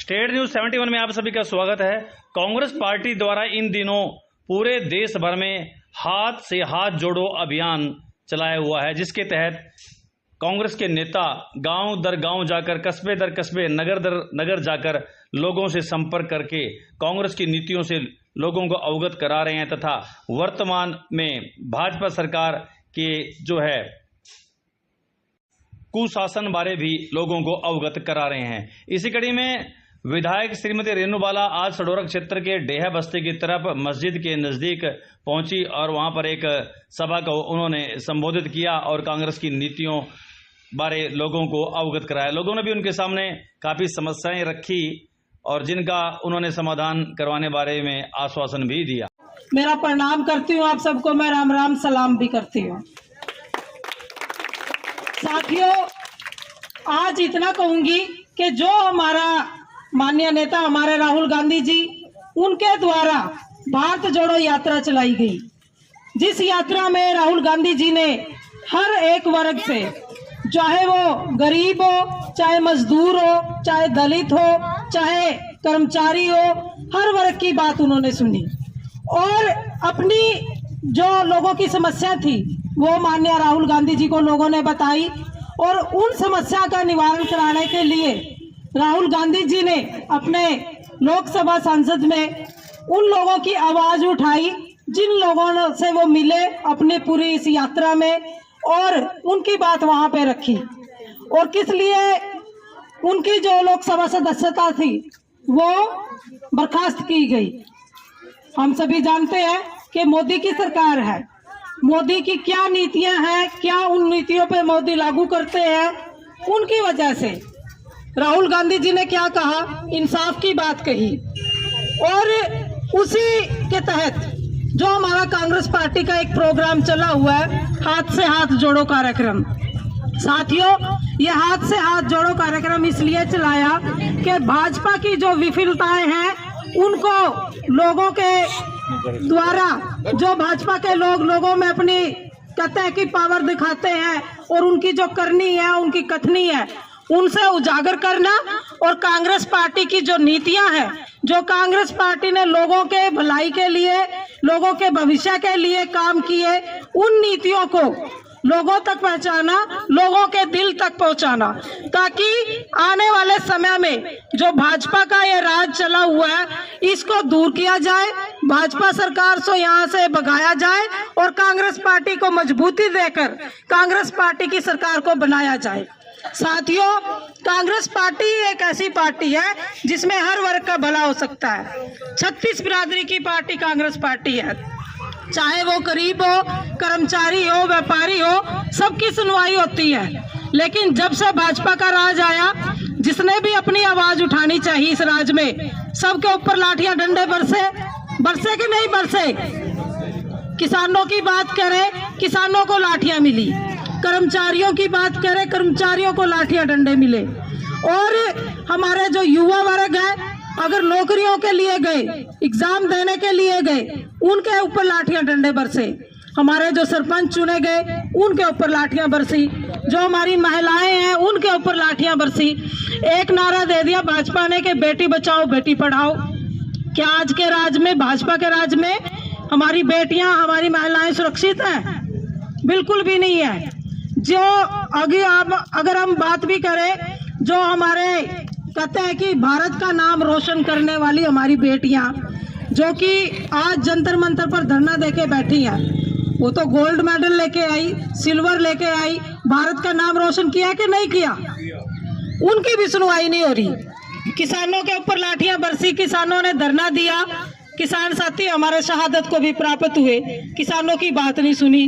State news 71 में आप सभी का स्वागत है। कांग्रेस पार्टी द्वारा इन दिनों पूरे देश भर में हाथ से हाथ जोड़ो अभियान चलाया हुआ है, जिसके तहत कांग्रेस के नेता गांव दर गांव जाकर, कस्बे दर कस्बे, नगर दर नगर जाकर लोगों से संपर्क करके कांग्रेस की नीतियों से लोगों को अवगत करा रहे हैं तथा वर्तमान में भाजपा सरकार के जो है कुशासन बारे भी लोगों को अवगत करा रहे हैं। इसी कड़ी में विधायक श्रीमती रेणु बाला आज सडोरा क्षेत्र के डेहा बस्ती की तरफ मस्जिद के नजदीक पहुंची और वहां पर एक सभा को उन्होंने संबोधित किया और कांग्रेस की नीतियों बारे लोगों को अवगत कराया। लोगों ने भी उनके सामने काफी समस्याएं रखी और जिनका उन्होंने समाधान करवाने बारे में आश्वासन भी दिया। मेरा प्रणाम करती हूँ आप सबको, मैं राम राम सलाम भी करती हूँ। साथियों, आज इतना कहूंगी कि जो हमारा माननीय नेता हमारे राहुल गांधी जी, उनके द्वारा भारत जोड़ो यात्रा चलाई गई, जिस यात्रा में राहुल गांधी जी ने हर एक वर्ग से, चाहे वो गरीब हो, चाहे मजदूर हो, चाहे दलित हो, चाहे कर्मचारी हो, हर वर्ग की बात उन्होंने सुनी और अपनी जो लोगों की समस्या थी वो माननीय राहुल गांधी जी को लोगों ने बताई और उन समस्या का निवारण कराने के लिए राहुल गांधी जी ने अपने लोकसभा संसद में उन लोगों की आवाज उठाई जिन लोगों से वो मिले अपने पूरी इस यात्रा में, और उनकी बात वहां पे रखी। और किस लिए उनकी जो लोकसभा सदस्यता थी वो बर्खास्त की गई। हम सभी जानते हैं कि मोदी की सरकार है, मोदी की क्या नीतियां हैं, क्या उन नीतियों पे मोदी लागू करते हैं, उनकी वजह से राहुल गांधी जी ने क्या कहा, इंसाफ की बात कही और उसी के तहत जो हमारा कांग्रेस पार्टी का एक प्रोग्राम चला हुआ है, हाथ से हाथ जोड़ो कार्यक्रम। साथियों, ये हाथ से हाथ जोड़ो कार्यक्रम इसलिए चलाया कि भाजपा की जो विफलताएं हैं उनको लोगों के द्वारा, जो भाजपा के लोगों में अपनी कहते हैं कि पावर दिखाते हैं और उनकी जो करनी है, उनकी कथनी है, उनसे उजागर करना और कांग्रेस पार्टी की जो नीतियां हैं, जो कांग्रेस पार्टी ने लोगों के भलाई के लिए, लोगों के भविष्य के लिए काम किए, उन नीतियों को लोगों तक पहुंचाना, लोगों के दिल तक पहुंचाना, ताकि आने वाले समय में जो भाजपा का ये राज चला हुआ है इसको दूर किया जाए, भाजपा सरकार को यहाँ से भगाया जाए और कांग्रेस पार्टी को मजबूती देकर कांग्रेस पार्टी की सरकार को बनाया जाए। साथियों, कांग्रेस पार्टी एक ऐसी पार्टी है जिसमें हर वर्ग का भला हो सकता है। 36 बिरादरी की पार्टी कांग्रेस पार्टी है, चाहे वो गरीब हो, कर्मचारी हो, व्यापारी हो, सबकी सुनवाई होती है। लेकिन जब से भाजपा का राज आया, जिसने भी अपनी आवाज उठानी चाहिए इस राज में, सबके ऊपर लाठियां डंडे बरसे कि नहीं बरसे। किसानों की बात करें, किसानों को लाठियां मिली, कर्मचारियों की बात करें, कर्मचारियों को लाठियां डंडे मिले, और हमारे जो युवा वर्ग है अगर नौकरियों के लिए गए, एग्जाम देने के लिए गए, उनके ऊपर लाठियां डंडे बरसे। हमारे जो सरपंच चुने गए उनके ऊपर लाठियां बरसी, जो हमारी महिलाएं हैं उनके ऊपर लाठियां बरसी। एक नारा दे दिया भाजपा ने कि बेटी बचाओ बेटी पढ़ाओ। क्या आज के राज में, भाजपा के राज में हमारी बेटियां, हमारी महिलाएं सुरक्षित हैं? बिल्कुल भी नहीं है। जो अगर हम बात भी करें, जो हमारे कहते हैं कि भारत का नाम रोशन करने वाली हमारी बेटियां, जो कि आज जंतर मंतर पर धरना देके बैठी हैं, वो तो गोल्ड मेडल लेके आई, सिल्वर लेके आई, भारत का नाम रोशन किया कि नहीं किया? उनकी भी सुनवाई नहीं हो रही। किसानों के ऊपर लाठियां बरसी, किसानों ने धरना दिया, किसान साथी हमारे शहादत को भी प्राप्त हुए, किसानों की बात नहीं सुनी।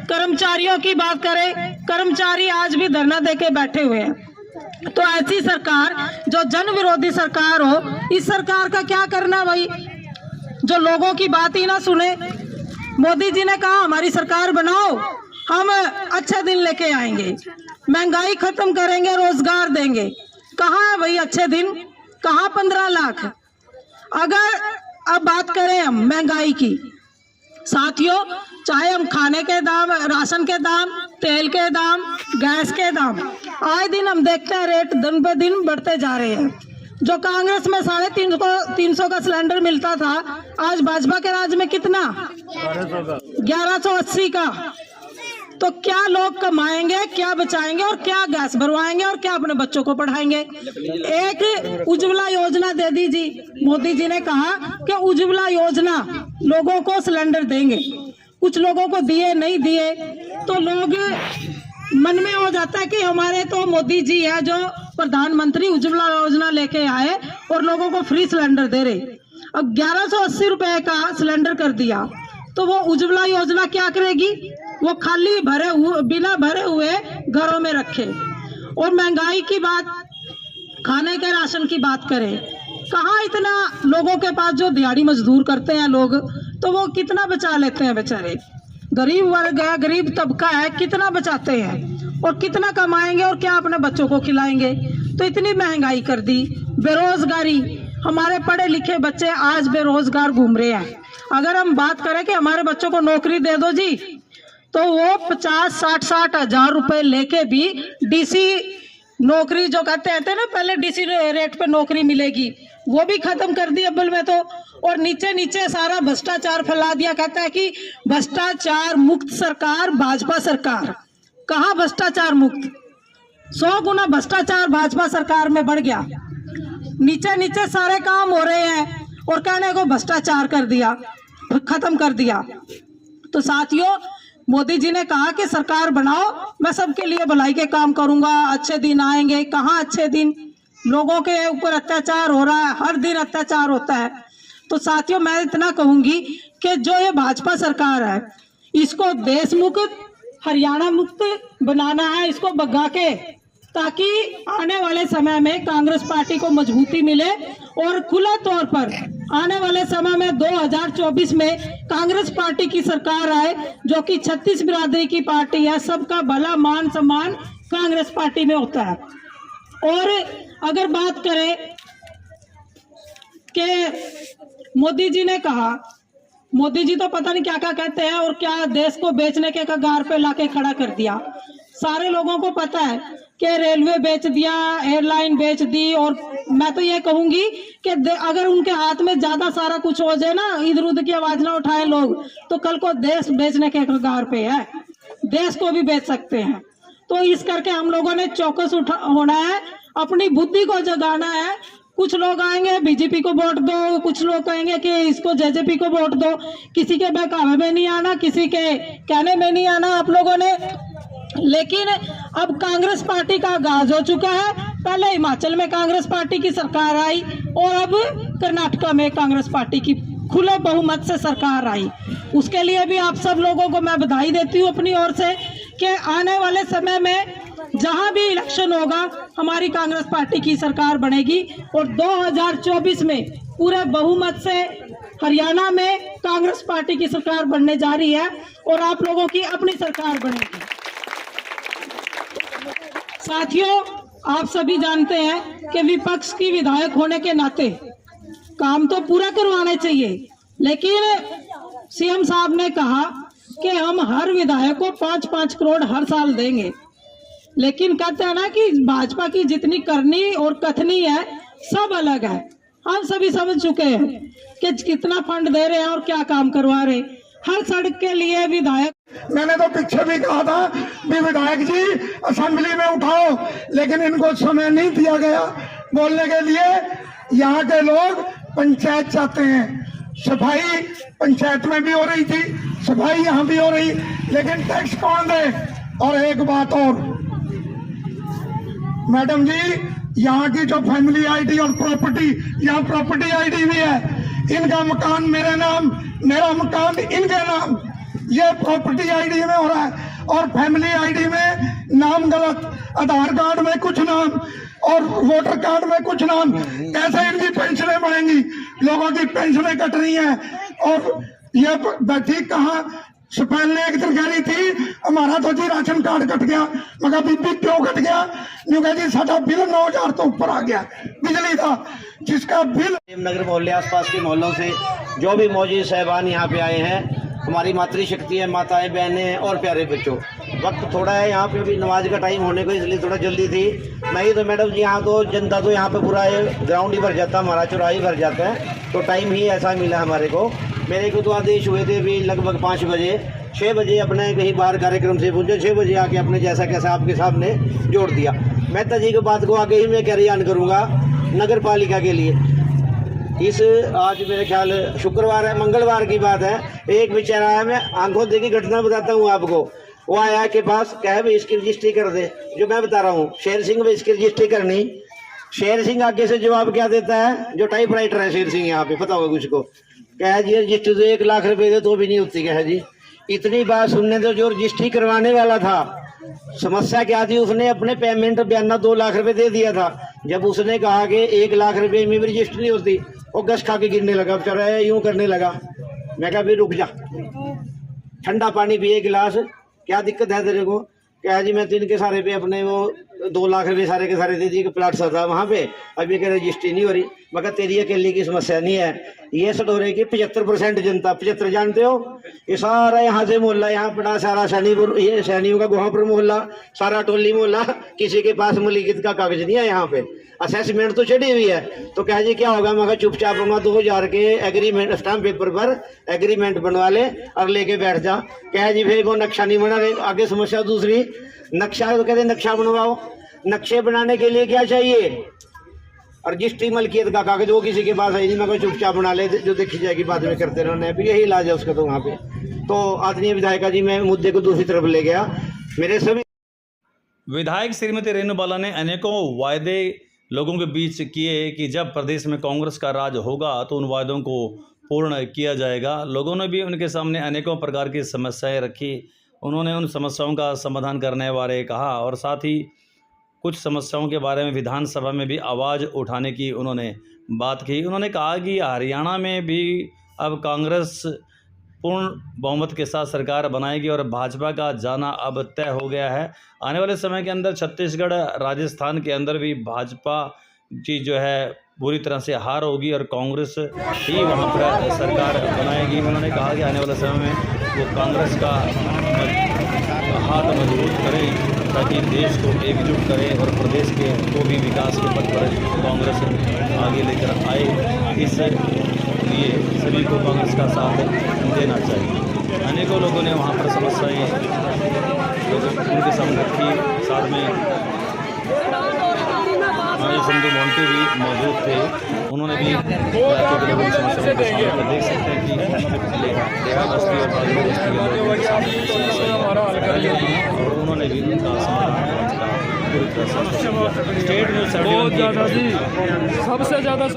कर्मचारियों की बात करें, कर्मचारी आज भी धरना देके बैठे हुए हैं। तो ऐसी सरकार, जो जन विरोधी सरकार हो, इस सरकार का क्या करना भाई, जो लोगों की बात ही ना सुने। मोदी जी ने कहा हमारी सरकार बनाओ, हम अच्छे दिन लेके आएंगे, महंगाई खत्म करेंगे, रोजगार देंगे। कहाँ है भाई अच्छे दिन, कहाँ 15 लाख? अगर अब बात करें हम महंगाई की, साथियों, चाहे हम खाने के दाम, राशन के दाम, तेल के दाम, गैस के दाम, आए दिन हम देखते हैं रेट दिन पे दिन बढ़ते जा रहे हैं। जो कांग्रेस में 350 का सिलेंडर मिलता था, आज भाजपा के राज में कितना? 1180 का। तो क्या लोग कमाएंगे, क्या बचाएंगे और क्या गैस भरवाएंगे और क्या अपने बच्चों को पढ़ाएंगे? एक उज्ज्वला योजना दे दीजिए। मोदी जी ने कहा कि उज्ज्वला योजना लोगों को सिलेंडर देंगे, कुछ लोगों को दिए नहीं दिए, तो लोग मन में हो जाता है कि हमारे तो मोदी जी है जो प्रधानमंत्री उज्ज्वला योजना लेके आए और लोगों को फ्री सिलेंडर दे रहे। अब 1180 रुपए का सिलेंडर कर दिया, तो वो उज्ज्वला योजना क्या करेगी? वो खाली बिना भरे हुए घरों में रखे। और महंगाई की बात, खाने के राशन की बात करें, कहाँ इतना लोगों के पास जो दिहाड़ी मजदूर करते हैं लोग, तो वो कितना बचा लेते हैं बेचारे। गरीब वर्ग है, गरीब तबका है, कितना बचाते हैं और कितना कमाएंगे और क्या अपने बच्चों को खिलाएंगे? तो इतनी महंगाई कर दी। बेरोजगारी, हमारे पढ़े लिखे बच्चे आज बेरोजगार घूम रहे हैं। अगर हम बात करें कि हमारे बच्चों को नौकरी दे दो जी, तो वो 50-60 हजार रुपए लेके भी डीसी नौकरी जो कहते हैं ना, पहले डीसी रेट पे नौकरी मिलेगी, वो भी खत्म कर दी अव्वल में तो। और नीचे नीचे सारा भ्रष्टाचार फैला दिया। कहता है कि भ्रष्टाचार मुक्त सरकार भाजपा सरकार। कहाँ भ्रष्टाचार मुक्त? 100 गुना भ्रष्टाचार भाजपा सरकार में बढ़ गया। नीचे नीचे सारे काम हो रहे हैं और कहने को भ्रष्टाचार कर दिया, खत्म कर दिया। तो साथियों, मोदी जी ने कहा कि सरकार बनाओ, मैं सबके लिए भलाई के काम करूंगा, अच्छे दिन आएंगे। कहाँ अच्छे दिन? लोगों के ऊपर अत्याचार हो रहा है, हर दिन अत्याचार होता है। तो साथियों, मैं इतना कहूंगी कि जो ये भाजपा सरकार है, इसको देश मुक्त, हरियाणा मुक्त बनाना है, इसको भगा के, ताकि आने वाले समय में कांग्रेस पार्टी को मजबूती मिले और खुले तौर पर आने वाले समय में 2024 में कांग्रेस पार्टी की सरकार आए, जो कि 36 बिरादरी की पार्टी है। सबका भला मान सम्मान कांग्रेस पार्टी में होता है। और अगर बात करें कि मोदी जी ने कहा, मोदी जी तो पता नहीं क्या क्या कहते हैं और क्या देश को बेचने के कगार पे लाके खड़ा कर दिया। सारे लोगों को पता है कि रेलवे बेच दिया, एयरलाइन बेच दी। और मैं तो ये कहूंगी कि अगर उनके हाथ में ज्यादा सारा कुछ हो जाए ना, इधर उधर की आवाज ना उठाए लोग, तो कल को देश बेचने के कगार पे है, देश को भी बेच सकते हैं। तो इस करके हम लोगों ने चौकस होना है, अपनी बुद्धि को जगाना है। कुछ लोग आएंगे बीजेपी को वोट दो, कुछ लोग कहेंगे कि इसको जेजेपी को वोट दो। किसी के बहकावे में नहीं आना, किसी के कहने में नहीं आना आप लोगों ने। लेकिन अब कांग्रेस पार्टी का आगाज हो चुका है। पहले हिमाचल में कांग्रेस पार्टी की सरकार आई और अब कर्नाटका में कांग्रेस पार्टी की खुले बहुमत से सरकार आई। उसके लिए भी आप सब लोगों को मैं बधाई देती हूँ अपनी ओर से कि आने वाले समय में जहां भी इलेक्शन होगा, हमारी कांग्रेस पार्टी की सरकार बनेगी और 2024 में पूरे बहुमत से हरियाणा में कांग्रेस पार्टी की सरकार बनने जा रही है और आप लोगों की अपनी सरकार बनेगी। साथियों, आप सभी जानते हैं कि विपक्ष की विधायक होने के नाते काम तो पूरा करवाने चाहिए, लेकिन सीएम साहब ने कहा कि हम हर विधायक को 5-5 करोड़ हर साल देंगे। लेकिन कहते हैं ना कि भाजपा की जितनी करनी और कथनी है सब अलग है। हम सभी समझ चुके हैं कि कितना फंड दे रहे हैं और क्या काम करवा रहे। हर सड़क के लिए विधायक, मैंने तो पीछे भी कहा था भी विधायक जी असेंबली में उठाओ, लेकिन इनको समय नहीं दिया गया बोलने के लिए। यहाँ के लोग पंचायत चाहते हैं, सफाई पंचायत में भी हो रही थी, सफाई यहाँ भी हो रही, लेकिन टैक्स कौन दे? और एक बात और मैडम जी, यहाँ की जो फैमिली आईडी और प्रॉपर्टी, यहाँ प्रॉपर्टी आईडी भी है। इनका मकान मेरे नाम, मेरा मकान इनके नाम, ये प्रॉपर्टी आईडी में हो रहा है और फैमिली आईडी में नाम गलत, आधार कार्ड में कुछ नाम और वोटर कार्ड में कुछ नाम। कैसे इनकी पेंशनें बढ़ेंगी? लोगों की पेंशनें कट रही हैं। और ये बैठी कहाँ, सुपैल ने एक दिन कह रही थी हमारा तो जी राशन कार्ड कट गया। मगर बीबी क्यों कट गया? न्यू कह जी साਡਾ बिल 9000 तो ऊपर आ गया बिजली का, जिसका बिल। नगर मोहल्ले आसपास के मोहल्लों से जो भी मौजूद साहबान यहाँ पे आए हैं, हमारी मातृशक्ति है, माताएं बहनें और प्यारे बच्चों, वक्त थोड़ा है यहाँ पे, अभी नमाज का टाइम होने को इसलिए थोड़ा जल्दी थी। नहीं तो मैडम जी यहाँ तो जनता तो यहाँ पे पूरा ग्राउंड ही भर जाता, हमारा चौराहा भर जाता है। तो टाइम ही ऐसा मिला हमारे को। मेरे को तो आदेश हुए थे अभी लगभग 5 बजे, 6 बजे अपने कहीं बाहर कार्यक्रम से पहुँचे, 6 बजे आके अपने जैसा कैसा आपके सामने जोड़ दिया। मेहता जी की बात को आगे ही मैं कैरियान करूँगा नगर पालिका के लिए। इस आज मेरे ख्याल शुक्रवार है, मंगलवार की बात है, एक बेचारा है, मैं आंखों देखी घटना बताता हूँ आपको। वो आया के पास, कहे भाई इसकी रजिस्ट्री कर दे, जो मैं बता रहा हूँ शेर सिंह भाई इसकी रजिस्ट्री करनी। शेर सिंह आगे से जवाब क्या देता है, जो टाइप राइटर है शेर सिंह यहाँ पे, पता होगा कुछ को, कहे जी रजिस्ट्री तो 1 लाख रुपए दे तो भी नहीं होती। कहे जी इतनी बात सुनने तो जो रजिस्ट्री करवाने वाला था, समस्या क्या थी, उसने अपने पेमेंट बयाना 2 लाख रुपए दे दिया था। जब उसने कहा कि 1 लाख रुपए में भी रजिस्ट्री नहीं होती, वो गश खा के गिरने लगा बेचारा, यूं करने लगा। मैं कहा भाई रुक जा, ठंडा पानी पिए गिलास, क्या दिक्कत है तेरे को। क्या जी मैं तो इनके सारे पे अपने वो 2 लाख रुपए सारे के सारे दे दिए, प्लाट सा था वहाँ पे, अभी क्या रजिस्ट्री नहीं हो रही। मगर तेरी अकेली की समस्या नहीं है, ये सटोरे की 75% जनता, 75 जानते हो, ये सारा यहाँ से मोहल्ला, यहाँ पड़ा सारा सैनीपुर, ये सैनियों का गुहापुर मोहल्ला, सारा टोली मोहल्ला, किसी के पास मलिकियत का कागज नहीं है यहाँ पे। असेसमेंट तो चढ़ी हुई है, तो कह जी क्या होगा, मगर चुपचाप होगा 2000 के एग्रीमेंट स्टाम्प पेपर पर एग्रीमेंट बनवा ले और लेके बैठ जा। कह जी फिर वो नक्शा नहीं बना रहे, आगे समस्या दूसरी, नक्शा तो कहते नक्शा बनवाओ, नक्शे बनाने के लिए क्या चाहिए, रजिस्ट्री मलकियत का कागज, वो किसी के पास है नहीं, मगर चुपचाप बना ले, जो देखी जाएगी बाद में करते रहने, यही इलाज है उसका। तो वहाँ पे तो आदरणीय विधायिका जी मैं मुद्दे को दूसरी तरफ ले गया। मेरे सभी विधायक श्रीमती रेणु बाला ने अनेकों वायदे लोगों के बीच किए कि जब प्रदेश में कांग्रेस का राज होगा तो उन वायदों को पूर्ण किया जाएगा। लोगों ने भी उनके सामने अनेकों प्रकार की समस्याएं रखी, उन्होंने उन समस्याओं का समाधान करने बारे कहा और साथ ही कुछ समस्याओं के बारे में विधानसभा में भी आवाज़ उठाने की उन्होंने बात की। उन्होंने कहा कि हरियाणा में भी अब कांग्रेस पूर्ण बहुमत के साथ सरकार बनाएगी और भाजपा का जाना अब तय हो गया है। आने वाले समय के अंदर छत्तीसगढ़, राजस्थान के अंदर भी भाजपा की जो है बुरी तरह से हार होगी और कांग्रेस ही वहाँ पर सरकार बनाएगी। उन्होंने कहा कि आने वाले समय में वो कांग्रेस का हाथ मजबूत करें ताकि देश को एकजुट करें और प्रदेश के को भी विकास के पथ पर कांग्रेस आगे लेकर आए। इस लिए सभी को कांग्रेस का साथ देना चाहिए। अनेकों लोगों ने वहाँ पर समस्याएं उनके सामने रखी, साथ में हमारे संधू मोंटी भी मौजूद थे, उन्होंने भी देख सकते हैं कि देहा बस्ती और बाजू बस्ती के लोगों के सामने और उन्होंने भी उनका समाधान पूरी तरह से स्टेट न्यूज़ सबसे ज़्यादा